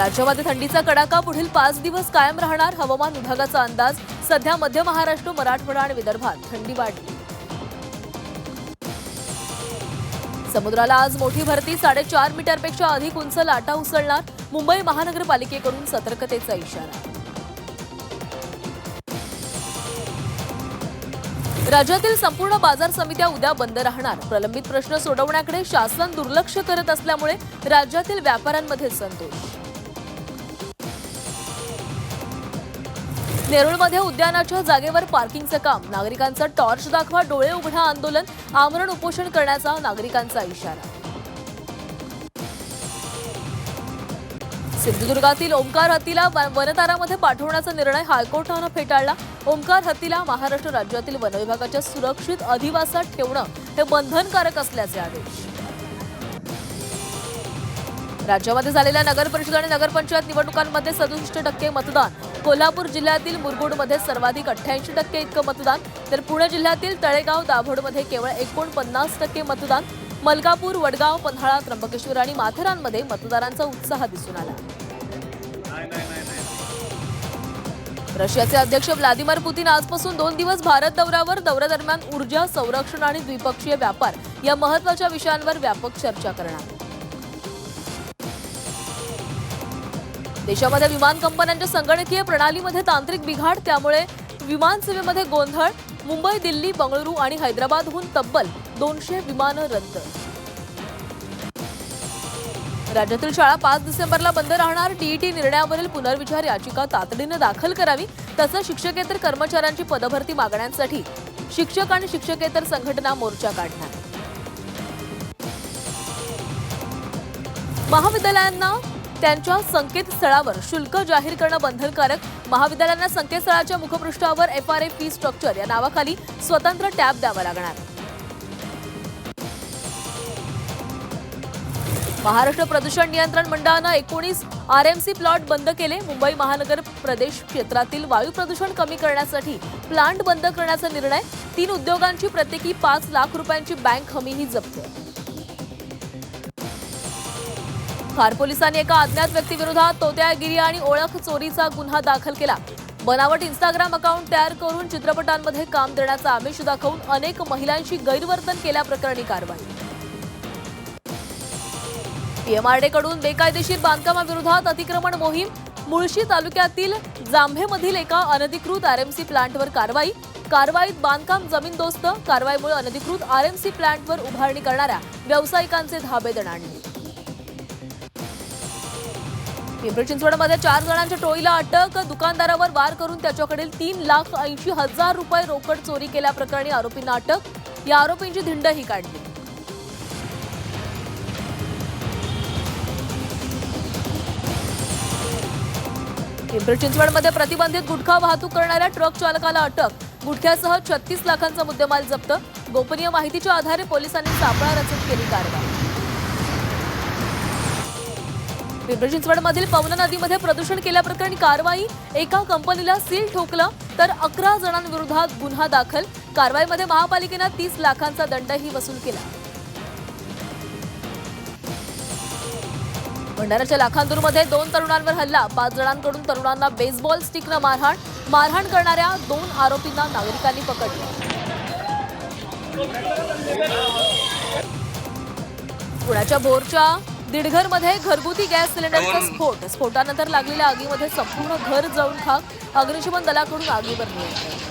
राज्यामध्ये थंडीचा कडाका पुढील 5 दिवस कायम राहणार हवामान विभागाचा अंदाज। सध्या मध्य महाराष्ट्र, मराठवाडा आणि विदर्भात थंडी वाढली। समुद्राला आज मोठी भरती, 4.5 मीटरपेक्षा अधिक उंच लाटा उसळणार। मुंबई महानगरपालिकेकडून सतर्कतेचा इशारा। राज्यातील संपूर्ण बाजार समित्या उद्या बंद राहणार। प्रलंबित प्रश्न सोडवण्याकडे शासन दुर्लक्ष करत असल्यामुळे राज्यातील व्यापाऱ्यांमध्ये संतोष। नेरूळमध्ये उद्यानाच्या जागेवर पार्किंगचे काम, नागरिकांचा टॉर्च दाखवा डोळे उघडा आंदोलन, आमरण उपोषण करण्याचा नागरिकांचा इशारा। सिंधुदुर्गातील ओमकार हत्तीला वनतारामध्ये पाठवण्याचा निर्णय हायकोर्टाने फेटाळला। ओमकार हत्तीला महाराष्ट्र राज्यातील वन विभागाच्या सुरक्षित अधिवासात ठेवणं हे बंधनकारक असल्याचे आदेश। राज्यामध्ये झालेल्या नगर परिषद आणि नगरपंचायत निवडणुकांमध्ये 67% मतदान। कोल्हापूर जिल्ह्यातील मुरगुडमध्ये सर्वाधिक 88% इतकं मतदान, तर पुणे जिल्ह्यातील तळेगाव, दाभोळमध्ये केवळ 49% मतदान। मलकापूर, वडगाव, पन्हाळा, त्र्यंबकेश्वर आणि माथेरानमध्ये मतदारांचा उत्साह दिसून आला। रशियाचे अध्यक्ष व्लादिमीर पुतीन आजपासून 2 दिवस भारत दौऱ्यावर। दौऱ्यादरम्यान ऊर्जा, संरक्षण आणि द्विपक्षीय व्यापार या महत्त्वाच्या विषयांवर व्यापक चर्चा करणार। देशामध्ये विमान कंपन्यांच्या संगणकीय प्रणालीमध्ये तांत्रिक बिघाड, त्यामुळे विमान सेवेमध्ये गोंधळ। मुंबई, दिल्ली, बंगळुरू आणि हैदराबादहून तब्बल 200 विमानं रद्द। राज्यातील शाळा 5 डिसेंबरला बंद राहणार। टीईटी निर्णयावरील पुनर्विचार याचिका तातडीने दाखल करावी, तसंच शिक्षकेतर कर्मचाऱ्यांची पदभरती मागण्यांसाठी शिक्षक आणि शिक्षकेतर संघटना मोर्चा काढणार। महाविद्यालयांना त्यांच्या संकेतस्थळावर शुल्क जाहीर करणं बंधनकारक। महाविद्यालयांना संकेतस्थळाच्या मुखपृष्ठावर FRA फी स्ट्रक्चर या नावाखाली स्वतंत्र टॅब द्यावा लागणार। महाराष्ट्र प्रदूषण नियंत्रण मंडळानं 19 RMC प्लॉट बंद केले। मुंबई महानगर प्रदेश क्षेत्रातील वायू प्रदूषण कमी करण्यासाठी प्लांट बंद करण्याचा निर्णय। 3 उद्योगांची प्रत्येकी 5 लाख रुपयांची बँक हमीही जप्त। खार पोलिसांनी एका अज्ञात व्यक्तीविरोधात तोत्यागिरी आणि ओळख चोरीचा गुन्हा दाखल केला। बनावट इंस्टाग्राम अकाउंट तयार करून चित्रपटांमध्ये काम देण्याचा आमिष दाखवून अनेक महिलांशी गैरवर्तन केल्याप्रकरणी कारवाई। PMRD कडून बेकायदेशीर बांधकामाविरोधात अतिक्रमण मोहीम। मुळशी तालुक्यातील जांभेमधील एका अनधिकृत RMC प्लांटवर कारवाई। कारवाईत बांधकाम जमीनदोस्त। कारवाईमुळे अनधिकृत RMC प्लांटवर उभारणी करणाऱ्या व्यावसायिकांचे धाबे दणाणले। पिंपरी चिंचवडमध्ये 4 जणांच्या टोळीला अटक। दुकानदारावर वार करून त्याच्याकडील 3,80,000 रुपये रोकड चोरी केल्याप्रकरणी आरोपींना अटक। या आरोपींची धिंडही काढली। पिंपरी चिंचवडमध्ये प्रतिबंधित गुटखा वाहतूक करणाऱ्या ट्रक चालकाला अटक। गुटख्यासह 36 लाखांचा मुद्देमाल जप्त। गोपनीय माहितीच्या आधारे पोलिसांनी सापळा रचत केली कारवाई। पिंपरी चिंचवडमधील पवना नदीमध्ये प्रदूषण केल्याप्रकरणी कारवाई। एका कंपनीला सील ठोकलं, तर 11 जणांविरोधात गुन्हा दाखल। कारवाईमध्ये महापालिकेनं 30 लाखांचा दंडही वसूल केला। भंडाऱ्याच्या लाखांदूरमध्ये 2 तरुणांवर हल्ला। 5 जणांकडून तरुणांना बेसबॉल स्टिकनं मारहाण। मारहाण करणाऱ्या 2 आरोपींना नागरिकांनी पकडलं। पुण्याच्या भोरच्या दिडघरमध्ये घरगुती गॅस सिलेंडरचा स्फोट। स्फोटानंतर लागलेल्या आगीमध्ये संपूर्ण घर जळून खाक। अग्निशमन दलाकडून आगीवर नियंत्रण।